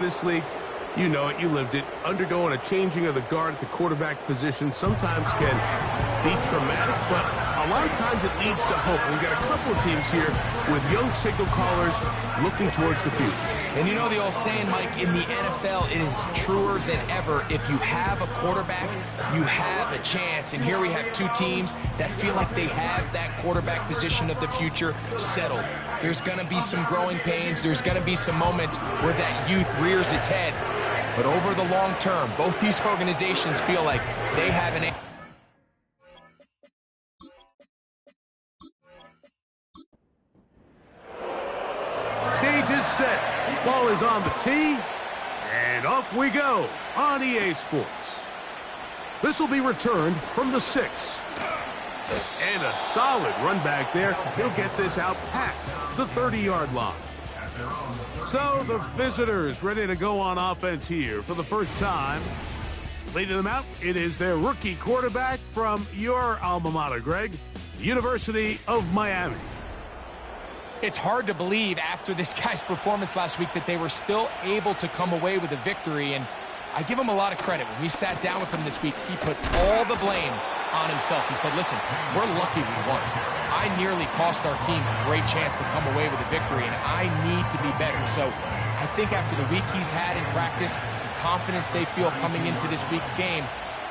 This league, you know it, you lived it. Undergoing a changing of the guard at the quarterback position sometimes can be traumatic, but a lot of times it leads to hope. We've got a couple of teams here with young signal callers looking towards the future. And you know the old saying, Mike, in the NFL, it is truer than ever. If you have a quarterback, you have a chance. And here we have two teams that feel like they have that quarterback position of the future settled. There's going to be some growing pains. There's going to be some moments where that youth rears its head. But over the long term, both these organizations feel like they have an... Stage is set. Ball is on the tee. And off we go on EA Sports. This will be returned from the 6. And a solid run back there. He'll get this out past the 30-yard line. So the visitors ready to go on offense here for the first time. Leading them out, it is their rookie quarterback from your alma mater, Greg, University of Miami. It's hard to believe after this guy's performance last week that they were still able to come away with a victory, and I give him a lot of credit. When we sat down with him this week, he put all the blame on himself. He said, listen, we're lucky we won. I nearly cost our team a great chance to come away with a victory, and I need to be better. So I think after the week he's had in practice, the confidence they feel coming into this week's game,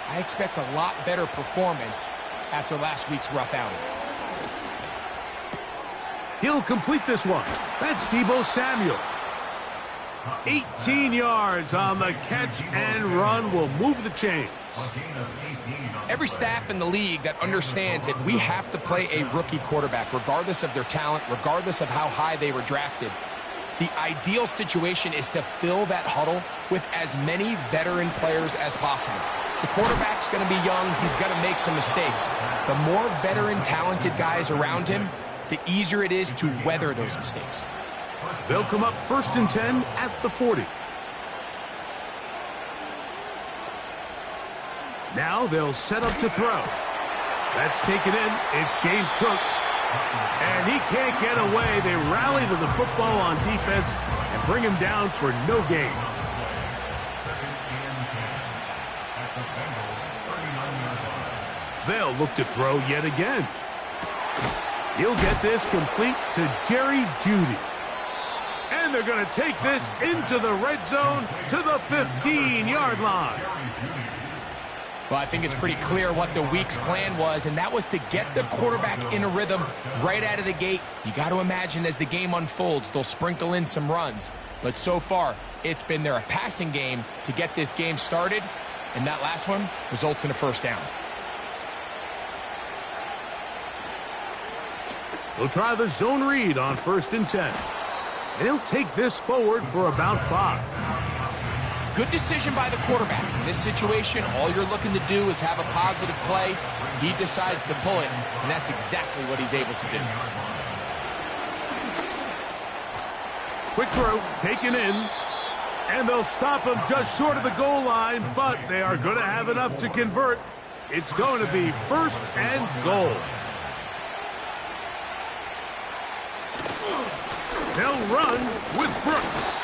I expect a lot better performance after last week's rough outing. He'll complete this one. That's Deebo Samuel. 18 yards on the catch and run will move the chains. Every staff in the league that understands if we have to play a rookie quarterback, regardless of their talent, regardless of how high they were drafted, the ideal situation is to fill that huddle with as many veteran players as possible. The quarterback's going to be young. He's going to make some mistakes. The more veteran, talented guys around him, the easier it is to weather those mistakes. They'll come up 1st and 10 at the 40. Now they'll set up to throw. That's taken in. It's James Cook. And he can't get away. They rally to the football on defense and bring him down for no gain. They'll look to throw yet again. He'll get this complete to Jerry Jeudy. And they're going to take this into the red zone to the 15-yard line. Well, I think it's pretty clear what the week's plan was, and that was to get the quarterback in a rhythm right out of the gate. You got to imagine as the game unfolds, they'll sprinkle in some runs. But so far, it's been their passing game to get this game started, and that last one results in a first down. He'll try the zone read on 1st and 10. And he'll take this forward for about 5. Good decision by the quarterback. In this situation, all you're looking to do is have a positive play. He decides to pull it, and that's exactly what he's able to do. Quick throw, taken in. And they'll stop him just short of the goal line, but they are going to have enough to convert. It's going to be 1st and goal. They'll run with Brooks.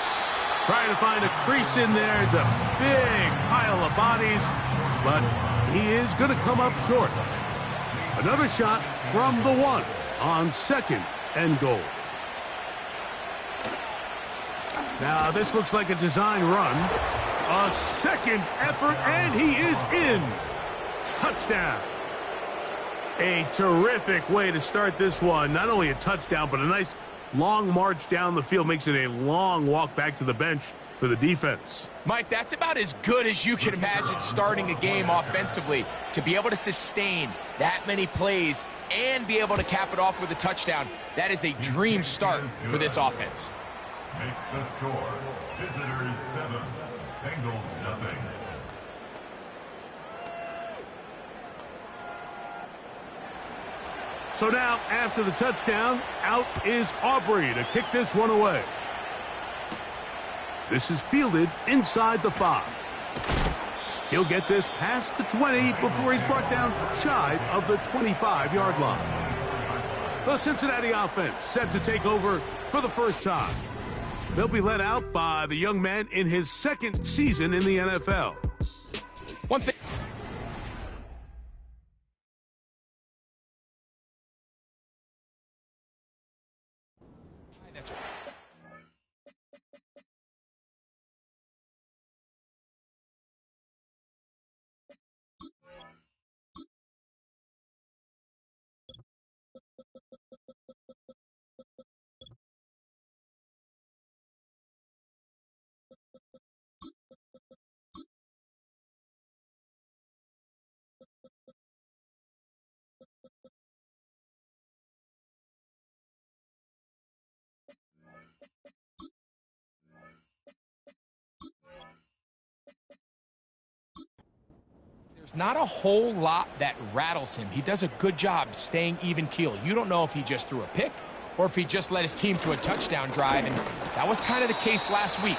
Trying to find a crease in there. It's a big pile of bodies, but he is going to come up short. Another shot from the 1 on 2nd and goal. Now this looks like a design run. A second effort, and he is in. Touchdown. A terrific way to start this one. Not only a touchdown, but a nice long march down the field. Makes it a long walk back to the bench for the defense. Mike, that's about as good as you can imagine starting a game offensively. To be able to sustain that many plays and be able to cap it off with a touchdown, that is a dream start for this offense. Makes the score. Visitors 7, Bengals nothing. So now, after the touchdown, out is Aubrey to kick this one away. This is fielded inside the 5. He'll get this past the 20 before he's brought down shy of the 25-yard line. The Cincinnati offense set to take over for the first time. They'll be let out by the young man in his second season in the NFL. One thing. There's not a whole lot that rattles him. He does a good job staying even keel. You don't know if he just threw a pick or if he just led his team to a touchdown drive, and that was kind of the case last week.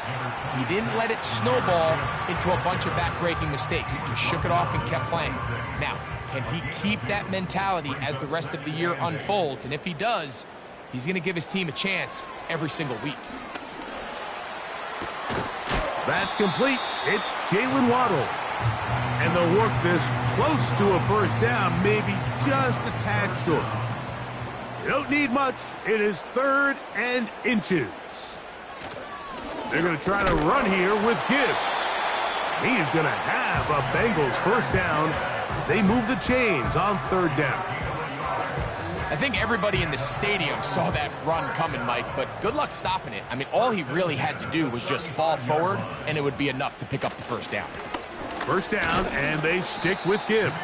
He didn't let it snowball into a bunch of back-breaking mistakes. He just shook it off and kept playing. Now, can he keep that mentality as the rest of the year unfolds? And if he does, he's going to give his team a chance every single week. That's complete. It's Jalen Waddle. And they'll work this close to a first down, maybe just a tad short. You don't need much. It is 3rd and inches. They're going to try to run here with Gibbs. He's going to have a Bengals first down as they move the chains on 3rd down. I think everybody in the stadium saw that run coming, Mike, but good luck stopping it. I mean, all he really had to do was just fall forward, and it would be enough to pick up the first down. First down, and they stick with Gibbs.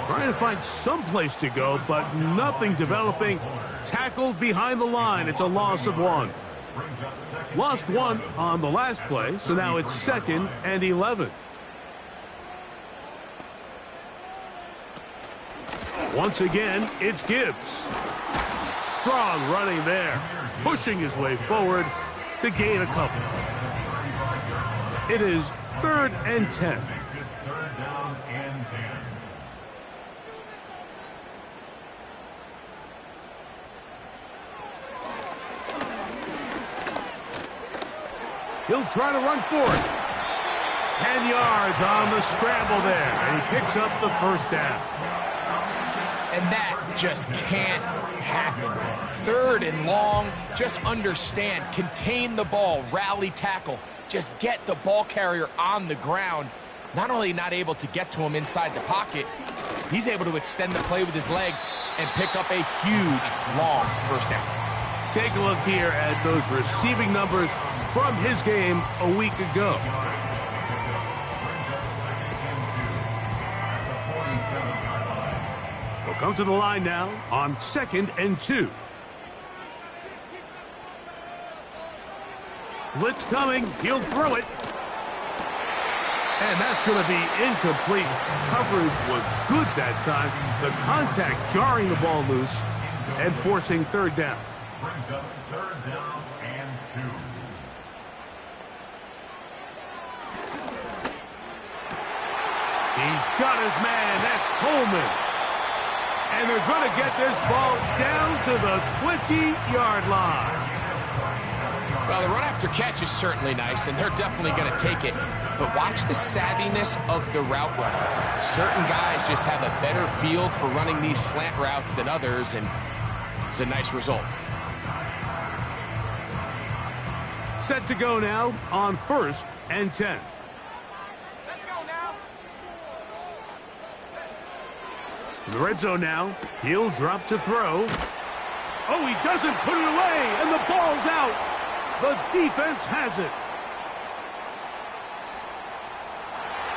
Trying to find some place to go, but nothing developing. Tackled behind the line. It's a loss of 1. Lost 1 on the last play, so now it's 2nd and 11. Once again, it's Gibbs. Strong running there, pushing his way forward to gain a couple. It is 3rd and 10. Third down and 10. He'll try to run for it. 10 yards on the scramble there, and he picks up the first down. And that just can't happen. 3rd and long, just understand, contain the ball, rally tackle, just get the ball carrier on the ground. Not only not able to get to him inside the pocket, he's able to extend the play with his legs and pick up a huge, long first down. Take a look here at those receiving numbers from his game a week ago. We'll come to the line now on 2nd and 2. Blitz coming. He'll throw it. And that's going to be incomplete. Coverage was good that time. The contact jarring the ball loose and forcing 3rd down. Brings up 3rd down and 2. He's got his man. That's Coleman. And they're going to get this ball down to the 20-yard line. Well, the run after catch is certainly nice, and they're definitely going to take it. But watch the savviness of the route running. Certain guys just have a better feel for running these slant routes than others, and it's a nice result. Set to go now on 1st and 10. Let's go now. In the red zone now, he'll drop to throw. Oh, he doesn't put it away, and the ball's out. The defense has it.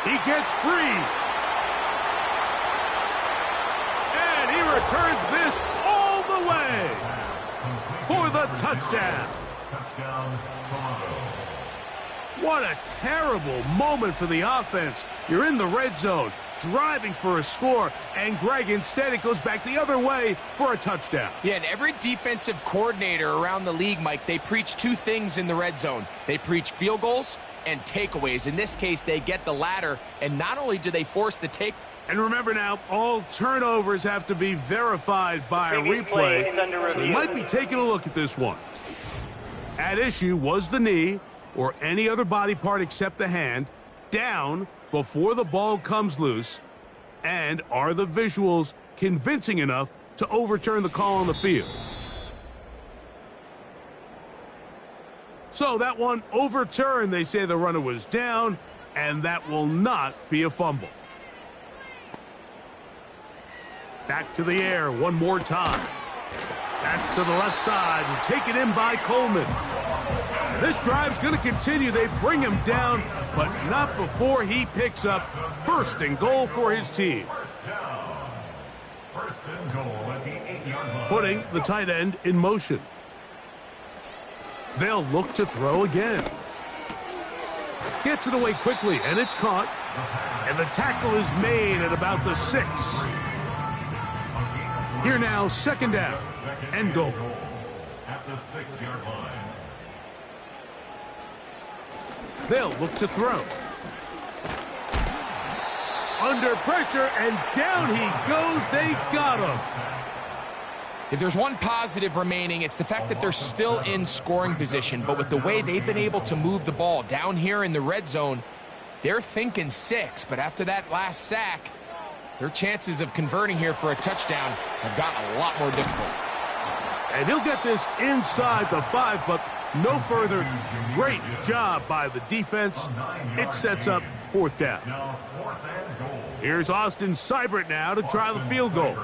He gets free. And he returns this all the way for the touchdown. Touchdown, Toronto. What a terrible moment for the offense. You're in the red zone, driving for a score, and Greg, instead it goes back the other way for a touchdown. Yeah, and every defensive coordinator around the league, Mike, they preach 2 things in the red zone. They preach field goals and takeaways. In this case, they get the latter, and not only do they force the take. And remember now, all turnovers have to be verified by a Previous replay. play is under So we review. might be taking a look at this one. At issue was the knee or any other body part except the hand down before the ball comes loose, and are the visuals convincing enough to overturn the call on the field? So that one overturned. They say the runner was down, and that will not be a fumble. Back to the air one more time. That's to the left side and taken in by Coleman. And this drive's going to continue. They bring him down, but not before he picks up first and goal for his team. First and goal at the 8-yard line. Putting the tight end in motion. They'll look to throw again. Gets it away quickly, and it's caught. And the tackle is made at about the 6. Here now, second down and goal. At the 6-yard line. They'll look to throw. Under pressure, and down he goes. They got him. If there's one positive remaining, it's the fact that they're still in scoring position. But with the way they've been able to move the ball down here in the red zone, they're thinking 6. But after that last sack, their chances of converting here for a touchdown have gotten a lot more difficult. And he'll get this inside the 5, but no further. Great job by the defense. It sets up fourth down. Now fourth and goal. Here's Austin Seibert now to try the field goal.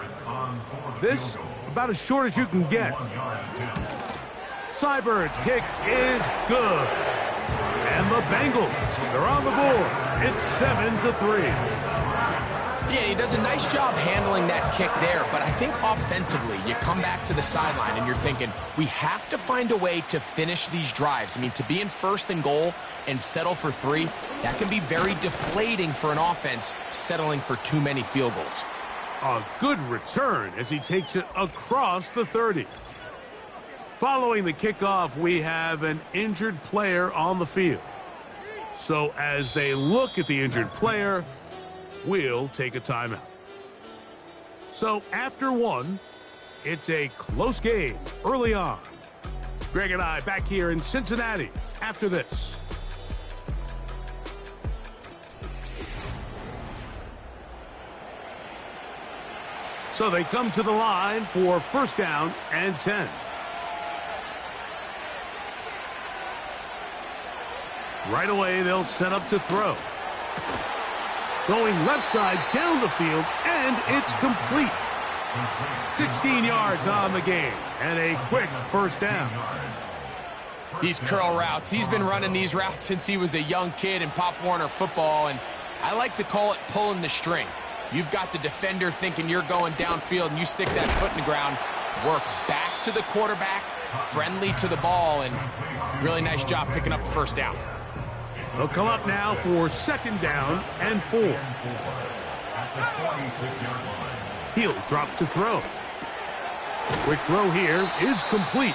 This about as short as you can get. Seibert's kick is good. And the Bengals are on the board. It's 7-3. Yeah, he does a nice job handling that kick there, but I think offensively, you come back to the sideline and you're thinking, we have to find a way to finish these drives. I mean, to be in first and goal and settle for 3, that can be very deflating for an offense settling for too many field goals. A good return as he takes it across the 30. Following the kickoff, we have an injured player on the field. So as they look at the injured player, we'll take a timeout. So after 1, it's a close game early on. Greg and I back here in Cincinnati after this. So they come to the line for first down and 10. Right away, they'll set up to throw. Going left side down the field, and it's complete. 16 yards on the game, and a quick first down. These curl routes, he's been running these routes since he was a young kid in Pop Warner football, and I like to call it pulling the string. You've got the defender thinking you're going downfield, and you stick that foot in the ground, work back to the quarterback, friendly to the ball, and really nice job picking up the first down. They'll come up now for second down and 4. He'll drop to throw. Quick throw here is complete.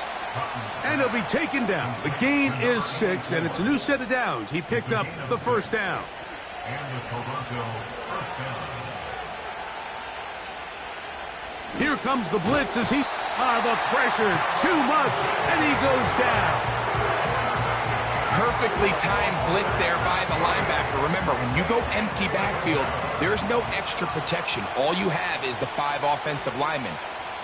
And he'll be taken down. The gain is 6, and it's a new set of downs. He picked up the first down. And the Cobra first down. Here comes the blitz as he... the pressure, too much, and he goes down. Perfectly timed blitz there by the linebacker. Remember, when you go empty backfield, there's no extra protection. All you have is the 5 offensive linemen.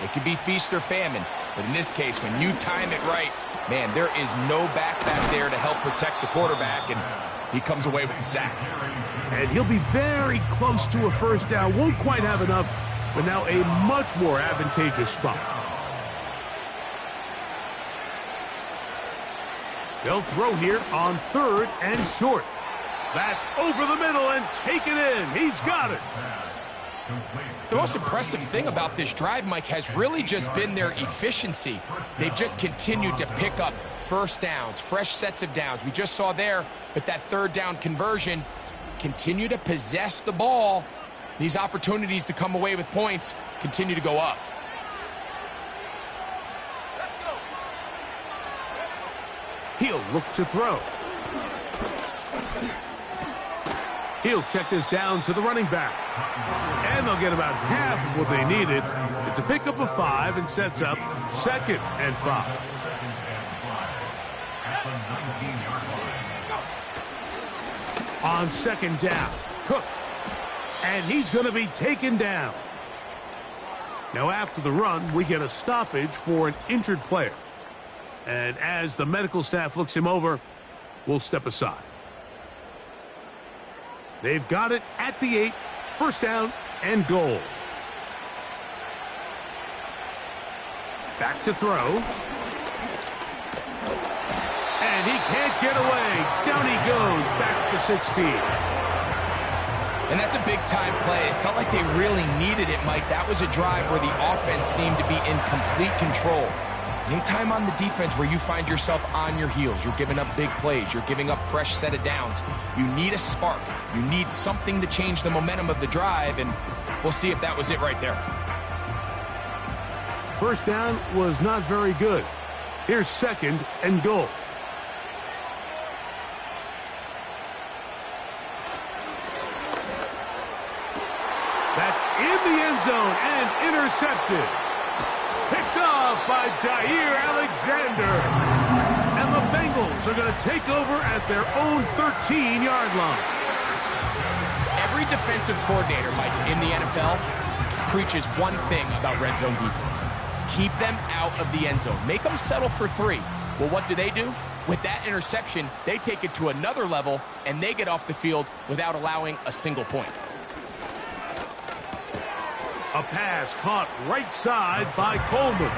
It could be feast or famine, but in this case, when you time it right, man, there is no back there to help protect the quarterback, and he comes away with the sack. And he'll be very close to a first down. Won't quite have enough, but now a much more advantageous spot. They'll throw here on 3rd and short. That's over the middle and taken in. He's got it. The most impressive thing about this drive, Mike, has really just been their efficiency. They've just continued to pick up first downs, fresh sets of downs. We just saw there with that 3rd down conversion, continue to possess the ball. These opportunities to come away with points continue to go up. He'll look to throw. He'll check this down to the running back. And they'll get about half of what they needed. It's a pickup of 5 and sets up 2nd and 5. On second down, Cook. And he's going to be taken down. Now after the run, we get a stoppage for an injured player. And as the medical staff looks him over, we'll step aside. They've got it at the 8, first down and goal. Back to throw. And he can't get away. Down he goes, back to 16. And that's a big-time play. It felt like they really needed it, Mike. That was a drive where the offense seemed to be in complete control. Anytime on the defense where you find yourself on your heels, you're giving up big plays, you're giving up fresh set of downs, you need a spark. You need something to change the momentum of the drive, and we'll see if that was it right there. First down was not very good. Here's second and goal. That's in the end zone and intercepted. Picked off by Jair Alexander. And the Bengals are going to take over at their own 13-yard line. Every defensive coordinator, Mike, in the NFL preaches one thing about red zone defense. Keep them out of the end zone. Make them settle for 3. Well, what do? With that interception, they take it to another level, and they get off the field without allowing a single point. A pass caught right side by Coleman.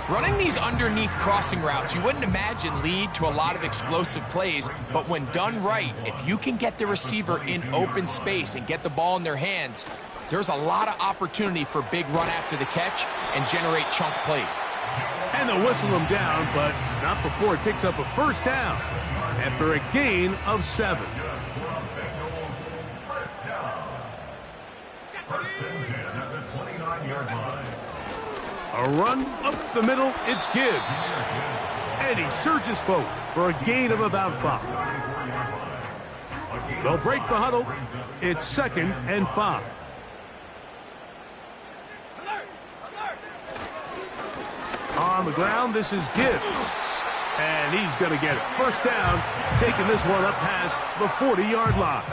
Running these underneath crossing routes, you wouldn't imagine lead to a lot of explosive plays, but when done right, if you can get the receiver in open space and get the ball in their hands, there's a lot of opportunity for big run after the catch and generate chunk plays. And they'll whistle him down, but not before he picks up a first down after a gain of 7. First and 10 at the 29-yard line. A run up the middle, it's Gibbs. And he surges forward for a gain of about 5. They'll break the huddle. It's second and 5. On the ground, this is Gibbs. And he's going to get it. First down, taking this one up past the 40-yard line.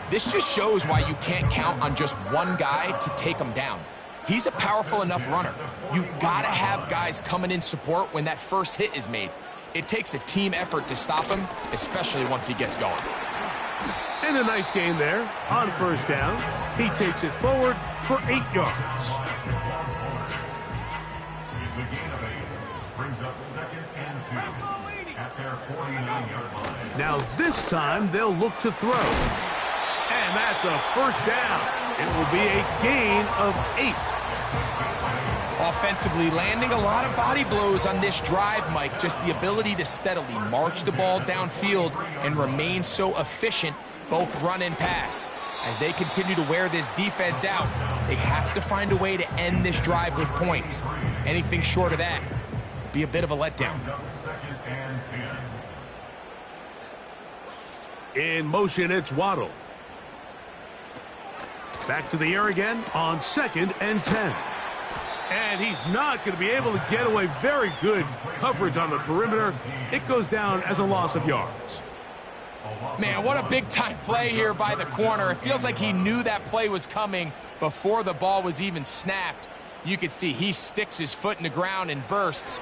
This just shows why you can't count on just one guy to take him down. He's a powerful enough runner. You got to have guys coming in support when that first hit is made. It takes a team effort to stop him, especially once he gets going. And a nice gain there on first down. He takes it forward for 8 yards. It's a gain of 8. Brings up second and 2 at their 49-yard line. Now this time they'll look to throw. And that's a first down. It will be a gain of 8. Offensively, landing a lot of body blows on this drive, Mike. Just the ability to steadily march the ball downfield and remain so efficient, both run and pass. As they continue to wear this defense out, they have to find a way to end this drive with points. Anything short of that would be a bit of a letdown. Second and 10. In motion, it's Waddle. Back to the air again on second and 10. And he's not going to be able to get away. Very good coverage on the perimeter. It goes down as a loss of yards. Man, what a big-time play here by the corner. It feels like he knew that play was coming before the ball was even snapped. You can see he sticks his foot in the ground and bursts.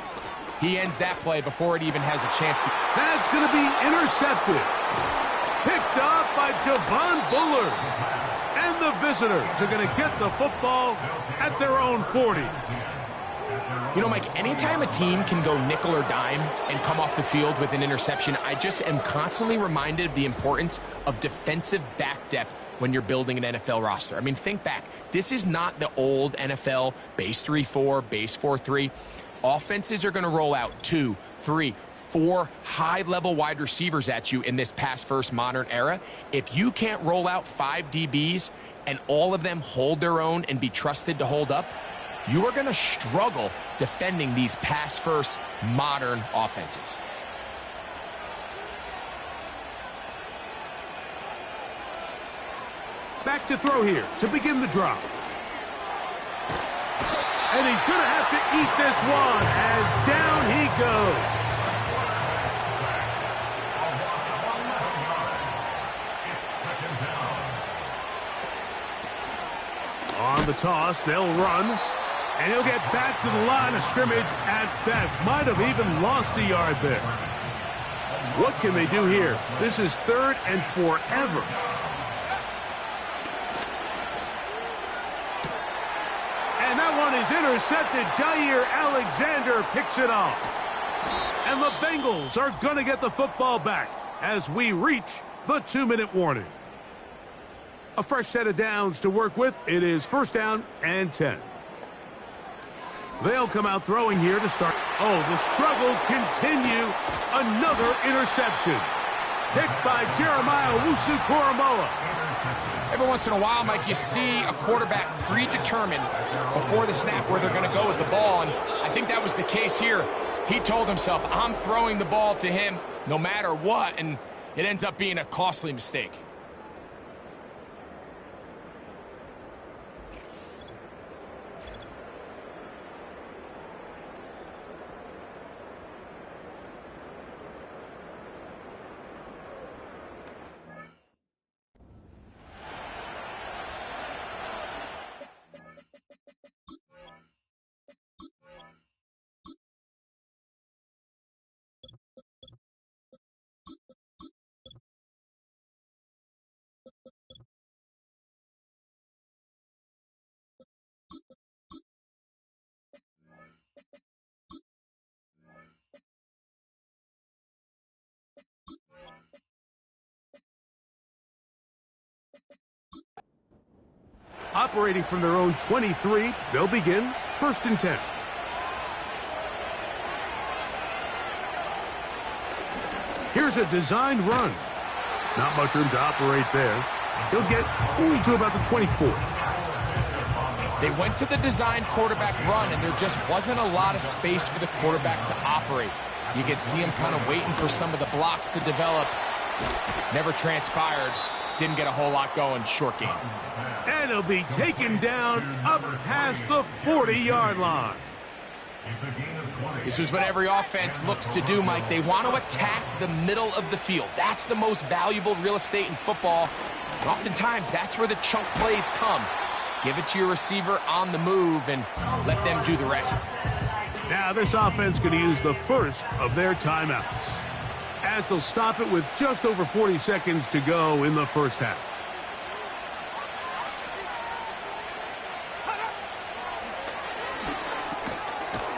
He ends that play before it even has a chance to... That's going to be intercepted. Picked off by Javon Bullard. And the visitors are going to get the football at their own 40. You know, Mike, anytime a team can go nickel or dime and come off the field with an interception, I just am constantly reminded of the importance of defensive back depth when you're building an NFL roster. I mean, think back. This is not the old NFL base 3-4, base 4-3. Offenses are going to roll out 2, 3, 4 high-level wide receivers at you in this pass-first modern era. If you can't roll out 5 DBs and all of them hold their own and be trusted to hold up, you are going to struggle defending these pass-first modern offenses. Back to throw here to begin the drive. And he's going to have to eat this one as down he goes. the toss. They'll run. And he'll get back to the line of scrimmage at best. Might have even lost a yard there. What can they do here? This is 3rd and forever. And that one is intercepted. Jair Alexander picks it off. And the Bengals are going to get the football back as we reach the 2-minute warning. A fresh set of downs to work with. It is 1st down and 10. They'll come out throwing here to start. Oh, the struggles continue. Another interception. Picked by Jeremiah Owusu-Koramoah. Every once in a while, Mike, you see a quarterback predetermined before the snap where they're going to go with the ball, and I think that was the case here. He told himself, I'm throwing the ball to him no matter what, and it ends up being a costly mistake. Operating from their own 23, they'll begin 1st and 10. Here's a designed run. Not much room to operate there. He'll get only to about the 24. They went to the designed quarterback run, and there just wasn't a lot of space for the quarterback to operate. You could see him kind of waiting for some of the blocks to develop. Never transpired. Didn't get a whole lot going. Short game. And he'll be taken down up past the 40-yard line. This is what every offense looks to do, Mike. They want to attack the middle of the field. That's the most valuable real estate in football. And oftentimes, that's where the chunk plays come. Give it to your receiver on the move and let them do the rest. Now, this offense going to use the first of their timeouts, as they'll stop it with just over 40 seconds to go in the first half.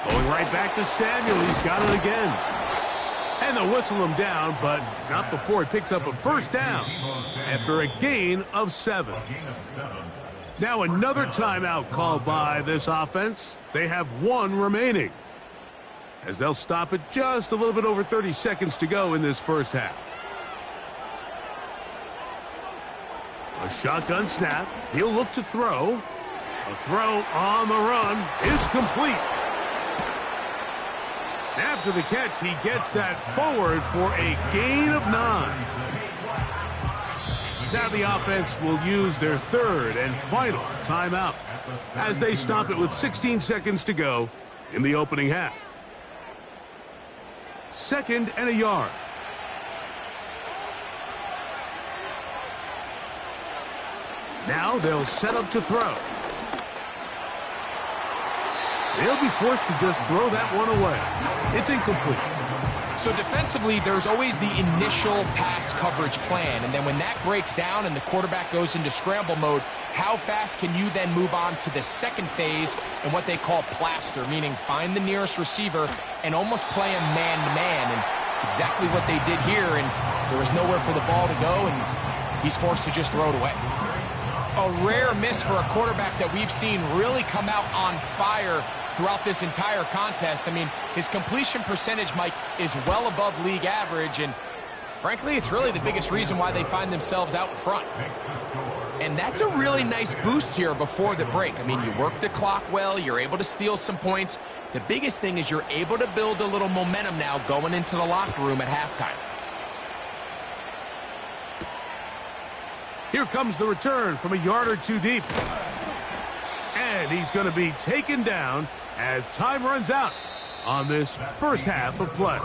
Going right back to Samuel. He's got it again. And they'll whistle him down, but not before he picks up a 1st down after a gain of 7. Now another timeout called by this offense. They have 1 remaining, as they'll stop it just a little bit over 30 seconds to go in this first half. A shotgun snap. He'll look to throw. A throw on the run is complete. After the catch, he gets that forward for a gain of 9. Now the offense will use their 3rd and final timeout, as they stop it with 16 seconds to go in the opening half. 2nd and a yard. Now they'll set up to throw. They'll be forced to just throw that one away. It's incomplete. So defensively, there's always the initial pass coverage plan, and then when that breaks down and the quarterback goes into scramble mode, how fast can you then move on to the second phase and what they call plaster, meaning find the nearest receiver and almost play him man-to-man, and it's exactly what they did here, and there was nowhere for the ball to go, and he's forced to just throw it away. A rare miss for a quarterback that we've seen really come out on fire throughout this entire contest. I mean, his completion percentage, Mike, is well above league average, and frankly, it's really the biggest reason why they find themselves out in front. And that's a really nice boost here before the break. I mean, you work the clock well, you're able to steal some points. The biggest thing is you're able to build a little momentum now going into the locker room at halftime. Here comes the return from a yard or 2 deep. And he's going to be taken down as time runs out on this first half of play.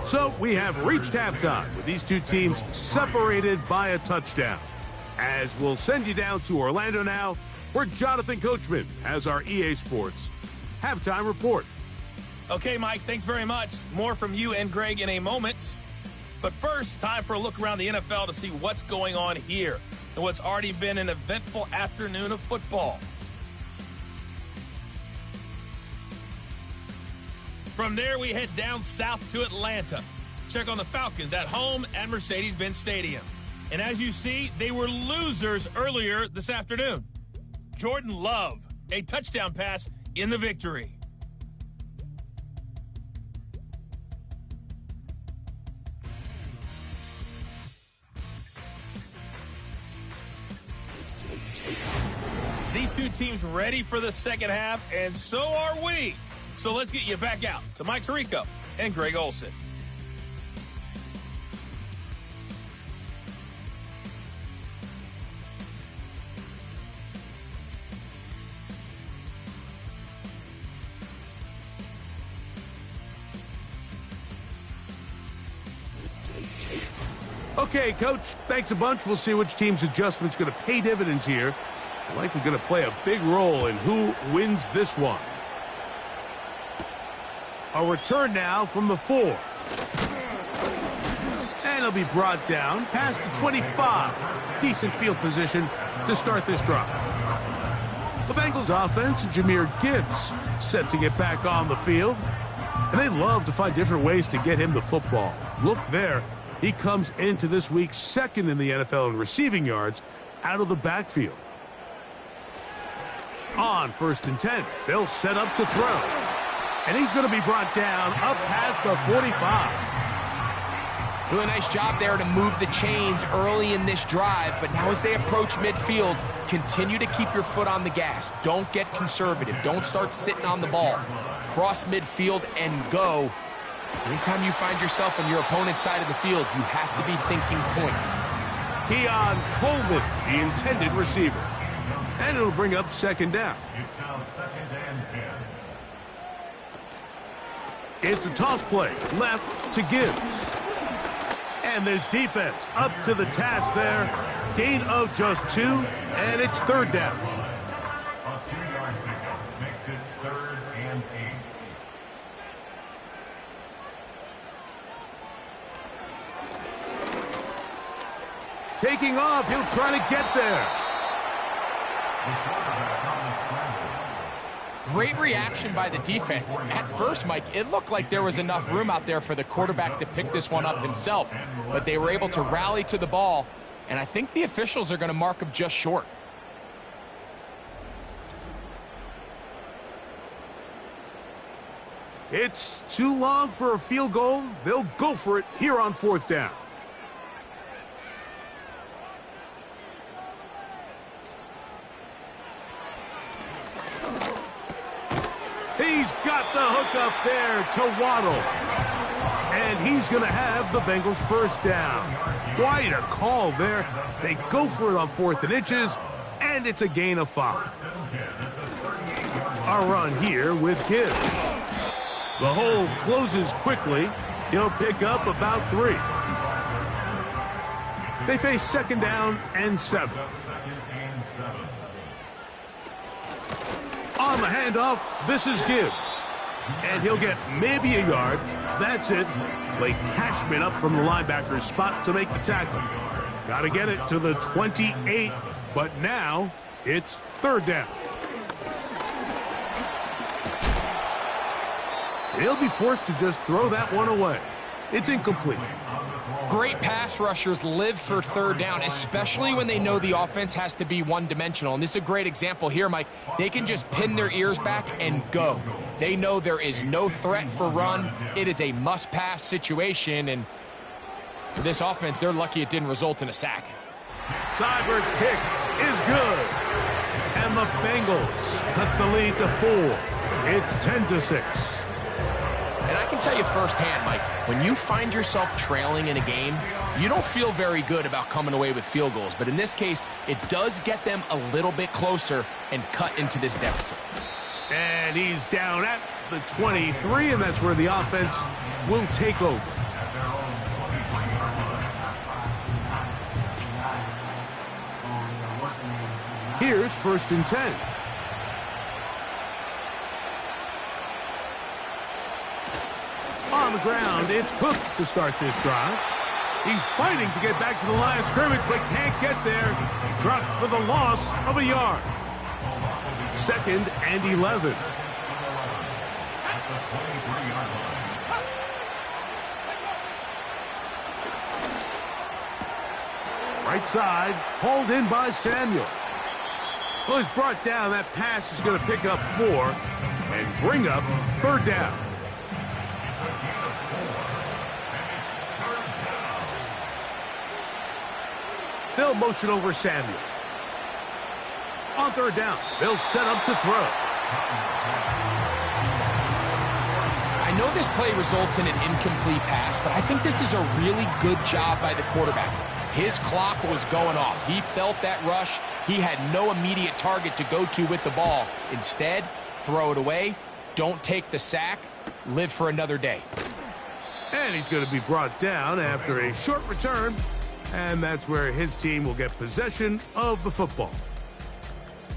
So we have reached halftime with these two teams separated by a touchdown. As we'll send you down to Orlando now where Jonathan Coachman has our EA Sports halftime report. Okay, Mike, thanks very much. More from you and Greg in a moment. But first, time for a look around the NFL to see what's going on here and what's already been an eventful afternoon of football. From there, we head down south to Atlanta. Check on the Falcons at home at Mercedes-Benz Stadium. And as you see, they were losers earlier this afternoon. Jordan Love, a touchdown pass in the victory. These two teams ready for the second half, and so are we. So let's get you back out to Mike Tirico and Greg Olsen. Okay, Coach, thanks a bunch. We'll see which team's adjustment's going to pay dividends here. Likely going to play a big role in who wins this one. A return now from the 4. And he'll be brought down past the 25. Decent field position to start this drive. The Bengals offense, Jahmyr Gibbs, set to get back on the field. And they love to find different ways to get him the football. Look there. He comes into this week second in the NFL in receiving yards out of the backfield. On 1st and 10, they'll set up to throw. And he's going to be brought down up past the 45. Really nice job there to move the chains early in this drive, but now as they approach midfield, continue to keep your foot on the gas. Don't get conservative. Don't start sitting on the ball. Cross midfield and go. Anytime you find yourself on your opponent's side of the field, you have to be thinking points. Keon Coleman, the intended receiver. And it'll bring up second down. It's now 2nd and 10. It's a toss play, left to Gibbs. And this defense up to the task there. Gain of just 2, and it's 3rd down. A 2-yard pickup makes it 3rd and 8. Taking off, he'll try to get there. Great reaction by the defense. At first, Mike, it looked like there was enough room out there for the quarterback to pick this one up himself, but they were able to rally to the ball, and I think the officials are going to mark him just short. It's too long for a field goal. They'll go for it here on 4th down. He's got the hook up there to Waddle. And he's going to have the Bengals 1st down. Quite a call there. They go for it on 4th and inches, and it's a gain of 5. A run here with Gibbs. The hole closes quickly. He'll pick up about 3. They face 2nd down and 7. On the handoff, this is Gibbs. And he'll get maybe a yard. That's it. Blake Cashman up from the linebacker's spot to make the tackle. Got to get it to the 28, but now it's 3rd down. He'll be forced to just throw that one away. It's incomplete. Great pass rushers live for 3rd down, especially when they know the offense has to be one-dimensional. And this is a great example here, Mike. They can just pin their ears back and go. They know there is no threat for run. It is a must-pass situation, and for this offense, they're lucky it didn't result in a sack. Seibert's kick is good. And the Bengals cut the lead to 4. It's 10-6. And I can tell you firsthand, Mike, when you find yourself trailing in a game, you don't feel very good about coming away with field goals. But in this case, it does get them a little bit closer and cut into this deficit. And he's down at the 23, and that's where the offense will take over. Here's 1st and 10. On the ground, it's Cook to start this drive. He's fighting to get back to the line of scrimmage, but can't get there. He dropped for the loss of a yard. 2nd and 11. Right side, hauled in by Samuel. Well, he's brought down. That pass is going to pick up 4 and bring up 3rd down. They'll motion over Samuel. On 3rd down, they'll set up to throw. I know this play results in an incomplete pass, but I think this is a really good job by the quarterback. His clock was going off. He felt that rush. He had no immediate target to go to with the ball. Instead, throw it away. Don't take the sack. Live for another day. And he's going to be brought down after a short return. And that's where his team will get possession of the football.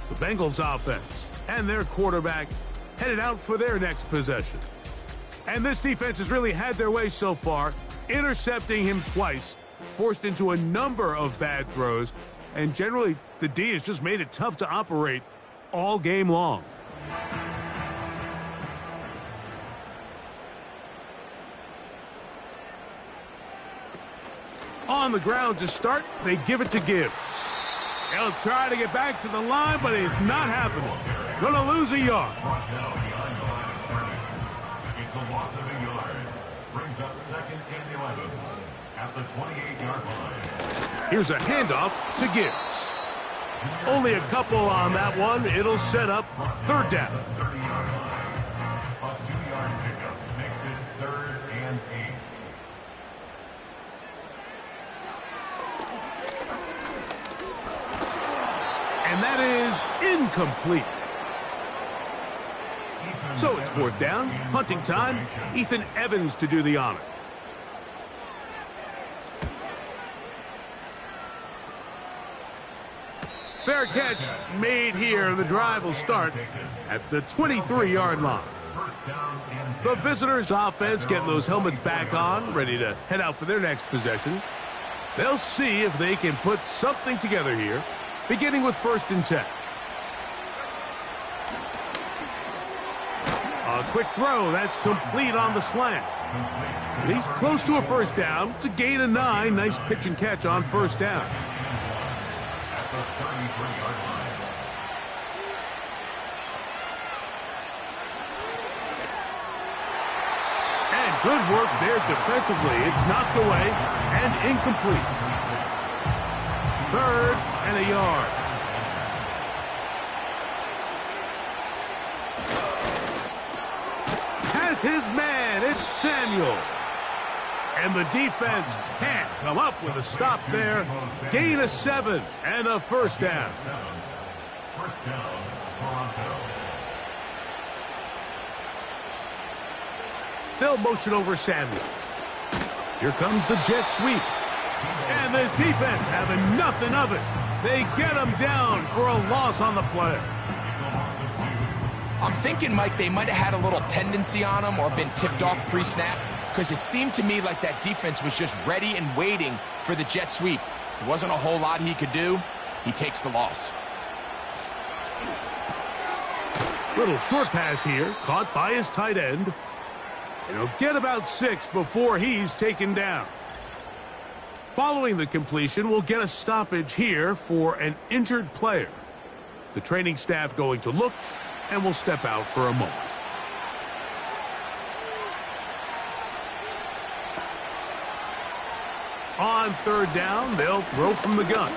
The Bengals offense and their quarterback headed out for their next possession. And this defense has really had their way so far, intercepting him twice, forced into a number of bad throws, and generally the D has just made it tough to operate all game long. On the ground to start, they give it to Gibbs. He'll try to get back to the line, but it's not happening. Gonna lose a yard. It's a loss of a yard. Brings up 2nd and 11 at the 28-yard line. Here's a handoff to Gibbs. Only a couple on that one. It'll set up 3rd down. A 2-yard pickup makes it 3rd and 8. And that is incomplete. So it's 4th down, punting time. Ethan Evans to do the honor. Fair catch made here. The drive will start at the 23-yard line. The visitors' offense getting those helmets back on, ready to head out for their next possession. They'll see if they can put something together here, beginning with 1st and 10. A quick throw. That's complete on the slant. And he's close to a 1st down. It's a gain of 9. Nice pitch and catch on 1st down. And good work there defensively. It's knocked away and incomplete. 3rd and a yard. Has his man. It's Samuel. And the defense can't come up with a stop there. Gain of 7 and a 1st down. 1st down, Toronto. They'll motion over Samuel. Here comes the jet sweep. And this defense having nothing of it. They get him down for a loss on the play. I'm thinking, Mike, they might have had a little tendency on him or been tipped off pre-snap, because it seemed to me like that defense was just ready and waiting for the jet sweep. There wasn't a whole lot he could do. He takes the loss. Little short pass here, caught by his tight end. And he'll get about 6 before he's taken down. Following the completion, we'll get a stoppage here for an injured player. The training staff going to look, and will step out for a moment. On 3rd down, they'll throw from the gun.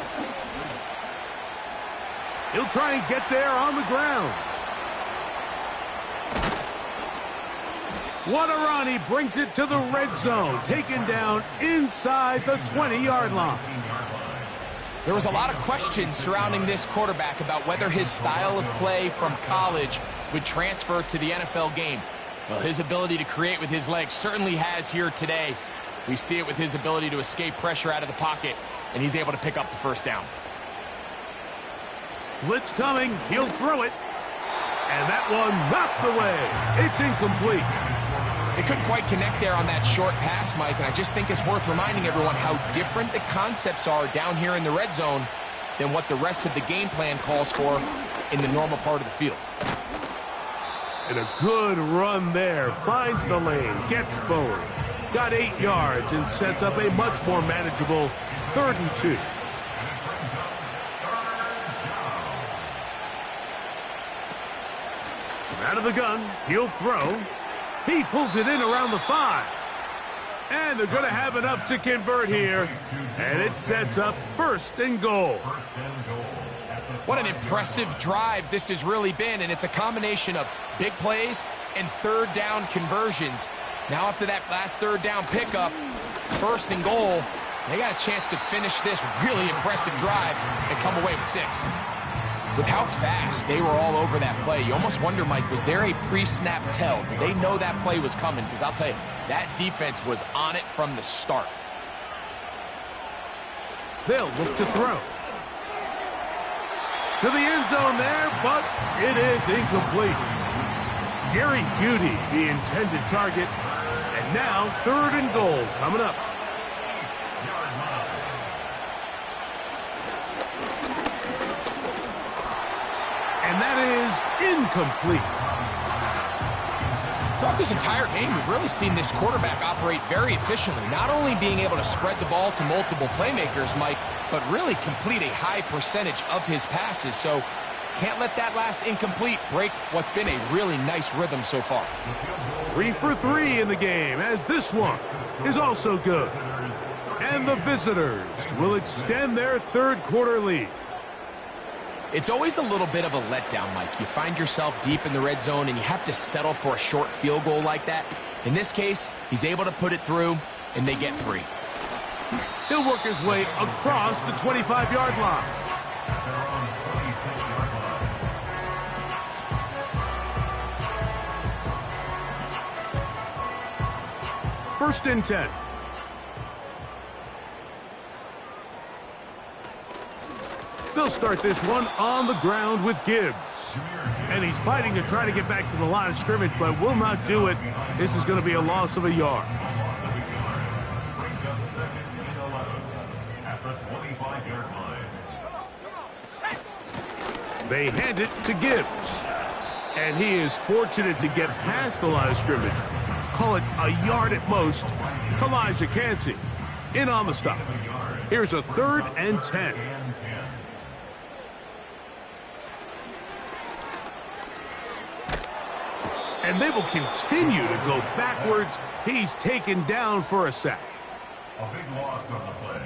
He'll try and get there on the ground. What a run. He brings it to the red zone. Taken down inside the 20-yard line. There was a lot of questions surrounding this quarterback about whether his style of play from college would transfer to the NFL game. Well, his ability to create with his legs certainly has here today. We see it with his ability to escape pressure out of the pocket, and he's able to pick up the 1st down. Blitz coming. He'll throw it. And that one knocked away. It's incomplete. They couldn't quite connect there on that short pass, Mike, and I just think it's worth reminding everyone how different the concepts are down here in the red zone than what the rest of the game plan calls for in the normal part of the field. And a good run there. Finds the lane. Gets forward. Got 8 yards and sets up a much more manageable 3rd and 2. From out of the gun, he'll throw. He pulls it in around the 5. And they're going to have enough to convert here. And it sets up 1st and goal. What an impressive drive this has really been, and it's a combination of big plays and 3rd down conversions. Now after that last 3rd down pickup, it's 1st and goal. They got a chance to finish this really impressive drive and come away with 6. With how fast they were all over that play, you almost wonder, Mike, was there a pre-snap tell? Did they know that play was coming? Because I'll tell you, that defense was on it from the start. They'll look to throw. To the end zone there, but it is incomplete. Jerry Jeudy, the intended target. And now 3rd and goal coming up. And that is incomplete. Throughout this entire game, we've really seen this quarterback operate very efficiently, not only being able to spread the ball to multiple playmakers, Mike, but really complete a high percentage of his passes. So can't let that last incomplete break what's been a really nice rhythm so far. 3 for 3 in the game, as this one is also good. And the visitors will extend their 3rd quarter lead. It's always a little bit of a letdown, Mike. You find yourself deep in the red zone and you have to settle for a short field goal like that. In this case, he's able to put it through, and they get 3. He'll work his way across the 25-yard line. First and 10. They'll start this one on the ground with Gibbs. And he's fighting to try to get back to the line of scrimmage, but will not do it. This is going to be a loss of a yard. Brings up 2nd and 11 at the 25-yard line. They hand it to Gibbs. And he is fortunate to get past the line of scrimmage. Call it a yard at most. Elijah Cansey in on the stop. Here's a 3rd and 10. And they will continue to go backwards. He's taken down for a sack. A big loss on the play.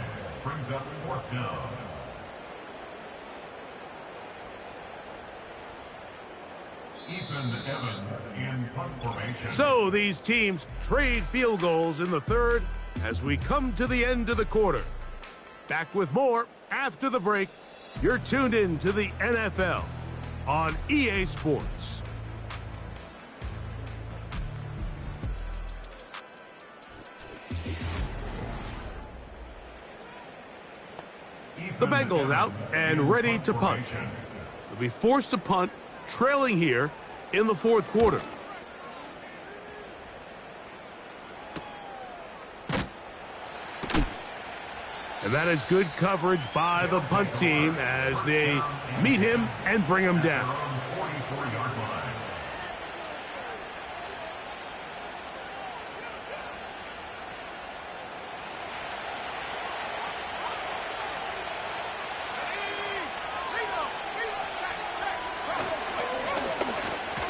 Brings up 4th down. Ethan Evans in punt formation. So these teams trade field goals in the 3rd as we come to the end of the quarter. Back with more after the break. You're tuned in to the NFL on EA Sports. The Bengals out and ready to punt. They'll be forced to punt, trailing here in the 4th quarter. And that is good coverage by the punt team as they meet him and bring him down. 44-yard line.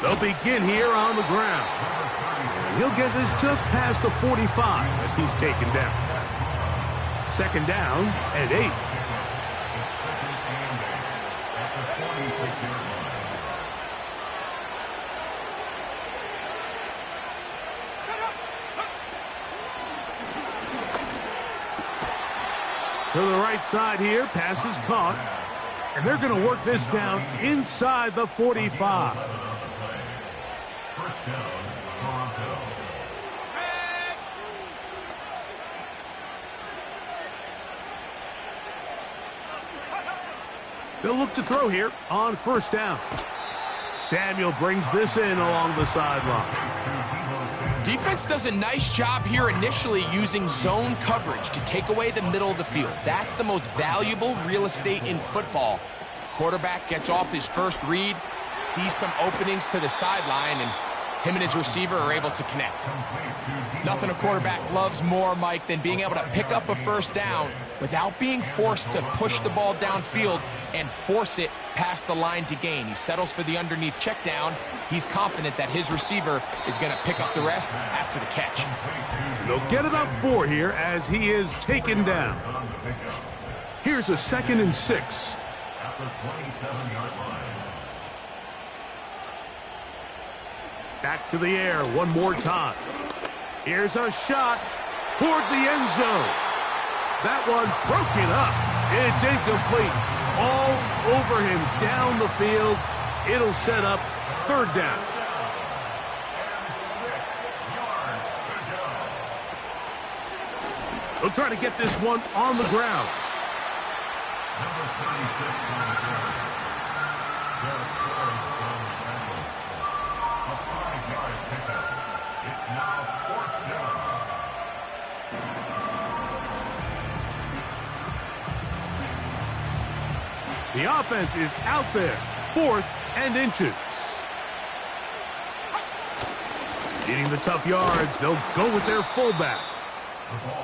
They'll begin here on the ground. And he'll get this just past the 45 as he's taken down. 2nd down and 8. At the 46-yard line. To the right side here, pass is caught. And they're going to work this down inside the 45. First down, Toronto. They'll look to throw here on first down. Samuel brings this in along the sideline. Defense does a nice job here initially using zone coverage to take away the middle of the field. That's the most valuable real estate in football. Quarterback gets off his first read, sees some openings to the sideline, and him and his receiver are able to connect. Nothing a quarterback loves more, Mike, than being able to pick up a first down without being forced to push the ball downfield and force it past the line to gain. He settles for the underneath check down. He's confident that his receiver is going to pick up the rest after the catch. And they'll get about 4 here as he is taken down. Here's a 2nd and 6. At the 27-yard line. Back to the air one more time. Here's a shot toward the end zone. That one broken up. It's incomplete. All over him down the field. It'll set up 3rd down. They'll try to get this one on the ground. Number 36 on the ground. Derek Forrest on the tackle. A 5-yard pickup. It's now 4th down. The offense is out there. 4th and inches. Getting the tough yards, they'll go with their fullback.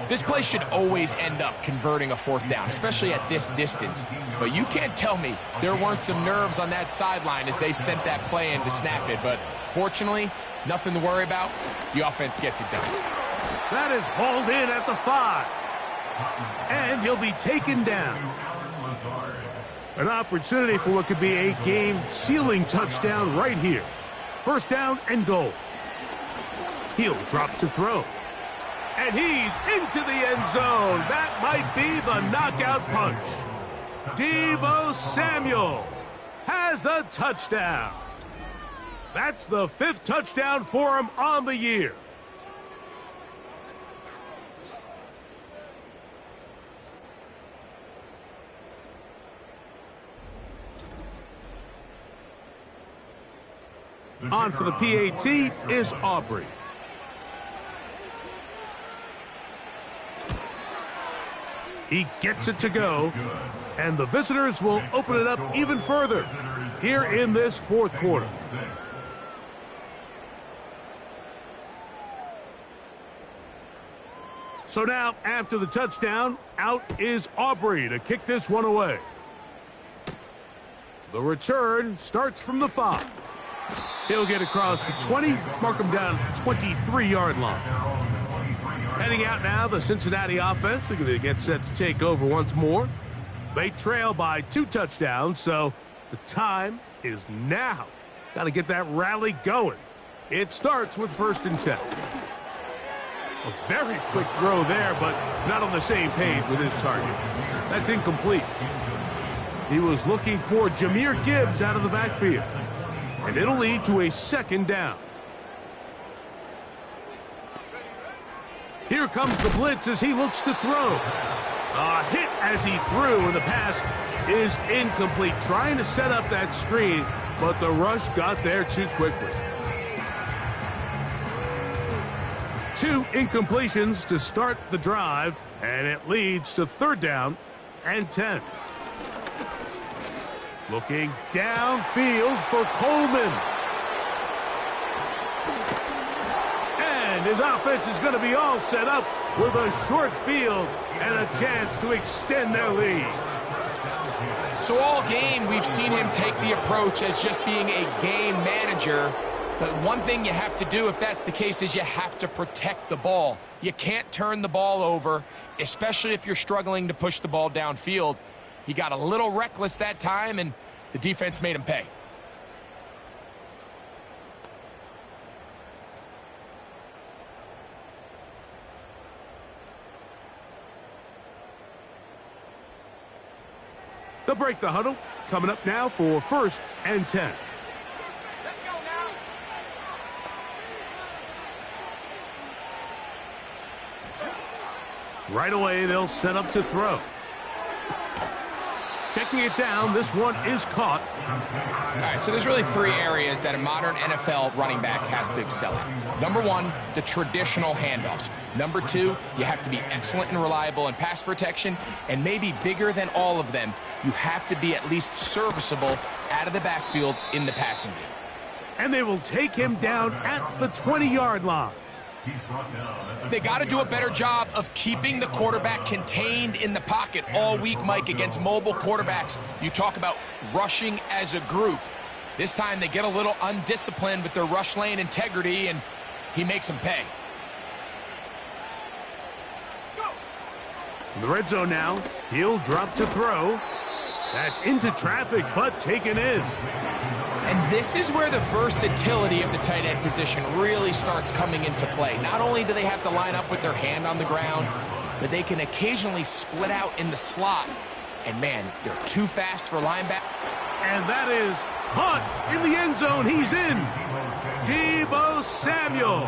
This play should always end up converting a 4th down, especially at this distance. But you can't tell me there weren't some nerves on that sideline as they sent that play in to snap it. But fortunately, nothing to worry about. The offense gets it done. That is hauled in at the 5. And he'll be taken down. An opportunity for what could be a game-sealing touchdown right here. 1st down and goal. He'll drop to throw. And he's into the end zone. That might be the knockout punch. Deebo Samuel has a touchdown. That's the 5th touchdown for him on the year. On for the PAT is Aubrey. He gets it to go, and the visitors will open it up even further here in this 4th quarter. So now, after the touchdown, out is Aubrey to kick this one away. The return starts from the 5. He'll get across the 20, mark him down at the 23-yard line. Heading out now, the Cincinnati offense. They're going to get set to take over once more. They trail by 2 touchdowns, so the time is now. Got to get that rally going. It starts with 1st and 10. A very quick throw there, but not on the same page with his target. That's incomplete. He was looking for Jahmyr Gibbs out of the backfield. And it'll lead to a 2nd down. Here comes the blitz as he looks to throw. A hit as he threw, and the pass is incomplete. Trying to set up that screen, but the rush got there too quickly. 2 incompletions to start the drive, and it leads to 3rd down and 10. Looking downfield for Coleman. And his offense is going to be all set up with a short field and a chance to extend their lead. So all game, we've seen him take the approach as just being a game manager. But one thing you have to do if that's the case is you have to protect the ball. You can't turn the ball over, especially if you're struggling to push the ball downfield. He got a little reckless that time, and the defense made him pay. They'll break the huddle. Coming up now for 1st and 10. Let's go now. Right away, they'll set up to throw. checking it down. This one is caught. All right, so there's really three areas that a modern NFL running back has to excel in. Number one, the traditional handoffs. Number two, you have to be excellent and reliable in pass protection. And maybe bigger than all of them, you have to be at least serviceable out of the backfield in the passing game. And they will take him down at the 20-yard line. They got to do a better job of keeping the quarterback contained in the pocket all week, Mike, against mobile quarterbacks. You talk about rushing as a group. This time they get a little undisciplined with their rush lane integrity, and he makes them pay. In the red zone now, he'll drop to throw. That's into traffic, but taken in. And this is where the versatility of the tight end position really starts coming into play. Not only do they have to line up with their hand on the ground, but they can occasionally split out in the slot. And man, they're too fast for linebacker. And that is caught in the end zone. He's in. Deebo Samuel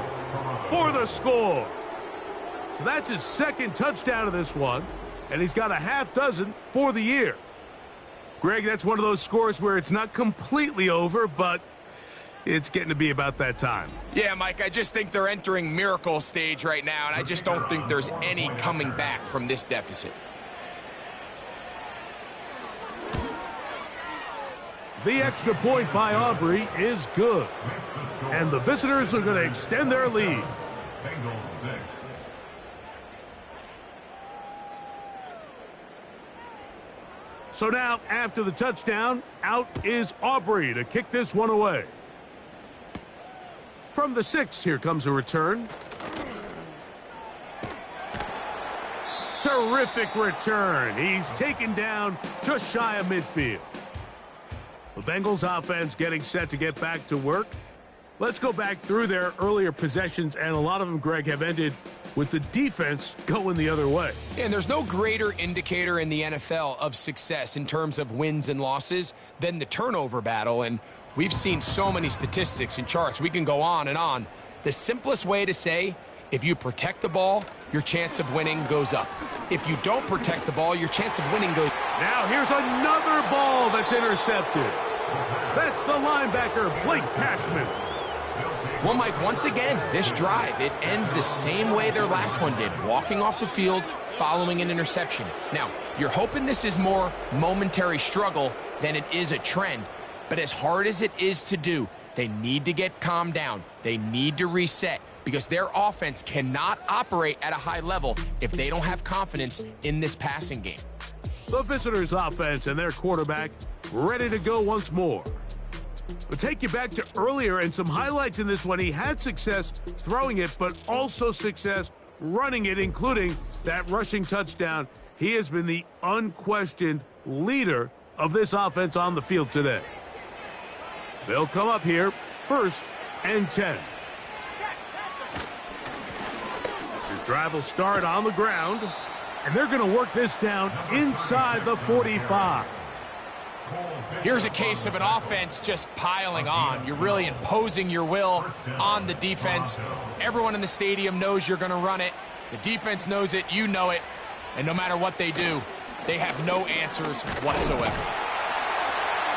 for the score. So that's his second touchdown of this one, and he's got a half dozen for the year. Greg, that's one of those scores where it's not completely over, but it's getting to be about that time. Yeah, Mike, I just think they're entering miracle stage right now, and I just don't think there's any coming back from this deficit. The extra point by Aubrey is good, and the visitors are going to extend their lead. Bengals 6. So now, after the touchdown, out is Aubrey to kick this one away. From the 6, here comes a return. Terrific return. He's taken down just shy of midfield. The Bengals offense getting set to get back to work. Let's go back through their earlier possessions, and a lot of them, Greg, have ended with the defense going the other way. And there's no greater indicator in the NFL of success in terms of wins and losses than the turnover battle. And we've seen so many statistics and charts. We can go on and on. The simplest way to say, if you protect the ball, your chance of winning goes up. If you don't protect the ball, your chance of winning goes. Now here's another ball that's intercepted. That's the linebacker, Blake Cashman. Well, Mike, once again, this drive, it ends the same way their last one did, walking off the field following an interception. Now, you're hoping this is more momentary struggle than it is a trend, but as hard as it is to do, they need to get calmed down. They need to reset because their offense cannot operate at a high level if they don't have confidence in this passing game. The visitors' offense and their quarterback ready to go once more. We'll take you back to earlier and some highlights in this one. He had success throwing it, but also success running it, including that rushing touchdown. He has been the unquestioned leader of this offense on the field today. They'll come up here, 1st and 10. His drive will start on the ground, and they're going to work this down inside the 45. Here's a case of an offense just piling on. You're really imposing your will on the defense. Everyone in the stadium knows you're going to run it. The defense knows it, you know it, and no matter what they do, they have no answers whatsoever.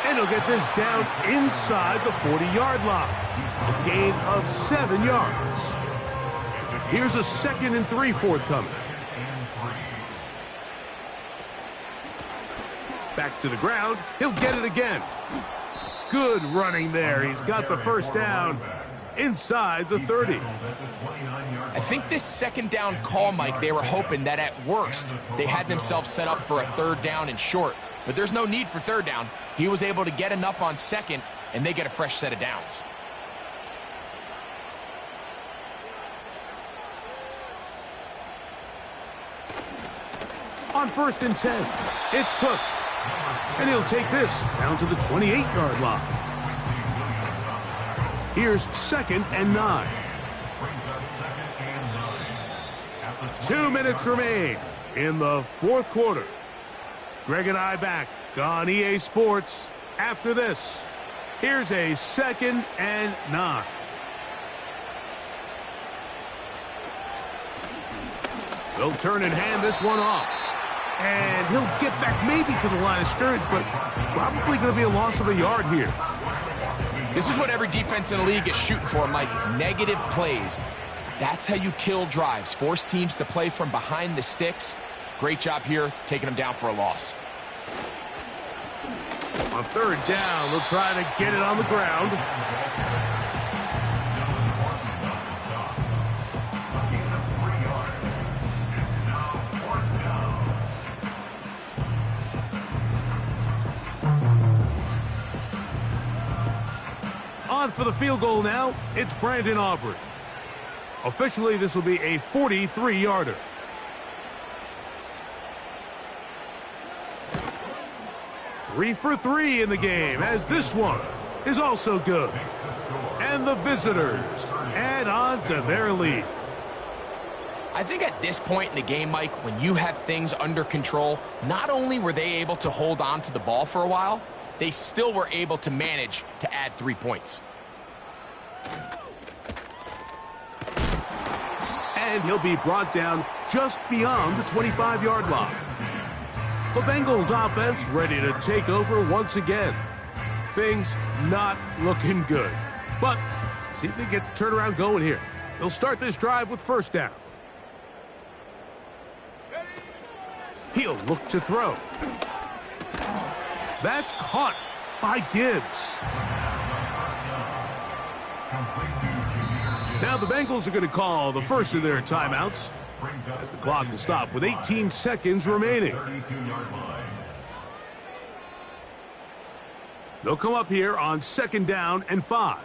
And he'll get this down inside the 40-yard line. A gain of 7 yards. Here's a 2nd and 3 forthcoming. Back to the ground. He'll get it again. Good running there. He's got the first down inside the 30. I think this 2nd down call, Mike, they were hoping that at worst they had themselves set up for a 3rd down and short. But there's no need for 3rd down. He was able to get enough on 2nd, and they get a fresh set of downs. On 1st and 10, it's Cook. And he'll take this down to the 28-yard line. Here's 2nd and 9. 2 minutes remain in the 4th quarter. Greg and I back on EA Sports after this. Here's a 2nd and 9. They'll turn and hand this one off. And he'll get back maybe to the line of scrimmage, but probably going to be a loss of a yard here. This is what every defense in the league is shooting for, Mike. Negative plays. That's how you kill drives. Force teams to play from behind the sticks. Great job here, taking them down for a loss. On third down, they'll try to get it on the ground. On for the field goal now, it's Brandon Aubrey. Officially, this will be a 43-yarder. Three for three in the game, as this one is also good. And the visitors add on to their lead. I think at this point in the game, Mike, when you have things under control, not only were they able to hold on to the ball for a while, they still were able to manage to add 3 points. And he'll be brought down just beyond the 25-yard line. The Bengals offense ready to take over once again. Things not looking good. But see if they get the turnaround going here. They'll start this drive with first down. He'll look to throw. That's caught by Gibbs. Now the Bengals are going to call the first of their timeouts, as the clock will stop with 18 seconds remaining. They'll come up here on second down and 5.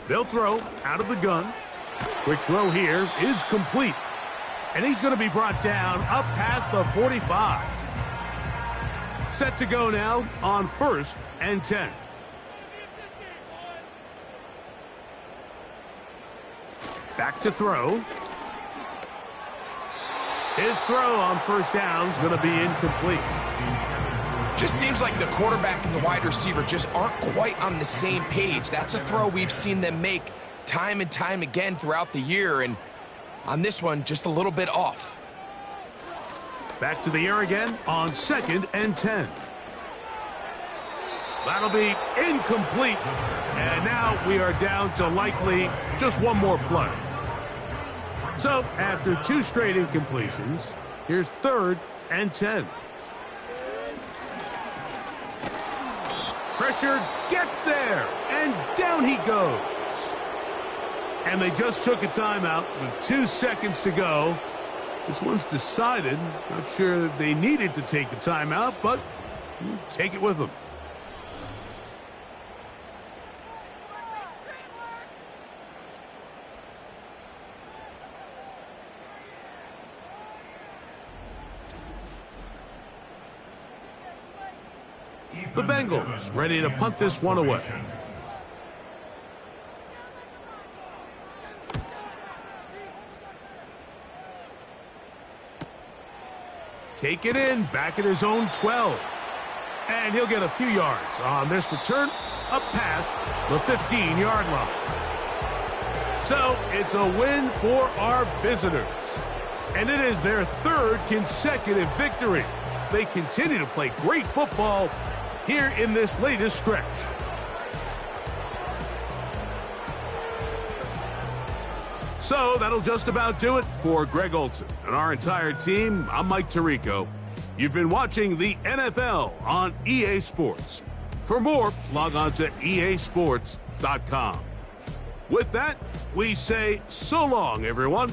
They'll throw out of the gun. Quick throw here is complete. And he's going to be brought down up past the 45. Set to go now on first and 10. Back to throw. His throw on first down is going to be incomplete. Just seems like the quarterback and the wide receiver just aren't quite on the same page. That's a throw we've seen them make time and time again throughout the year, and on this one, just a little bit off. Back to the air again on second and 10. That'll be incomplete. And now we are down to likely just one more play. So after 2 straight incompletions, here's third and 10. Pressure gets there, and down he goes. And they just took a timeout with 2 seconds to go. This one's decided. Not sure that they needed to take the timeout, but take it with them. The Bengals ready to punt this one away. Take it in, back at his own 12. And he'll get a few yards on this return, up past the 15-yard line. So it's a win for our visitors. And it is their 3rd consecutive victory. They continue to play great football here in this latest stretch. So that'll just about do it for Greg Olson and our entire team. I'm Mike Tirico. You've been watching the NFL on EA Sports. For more, log on to easports.com. With that, we say so long, everyone.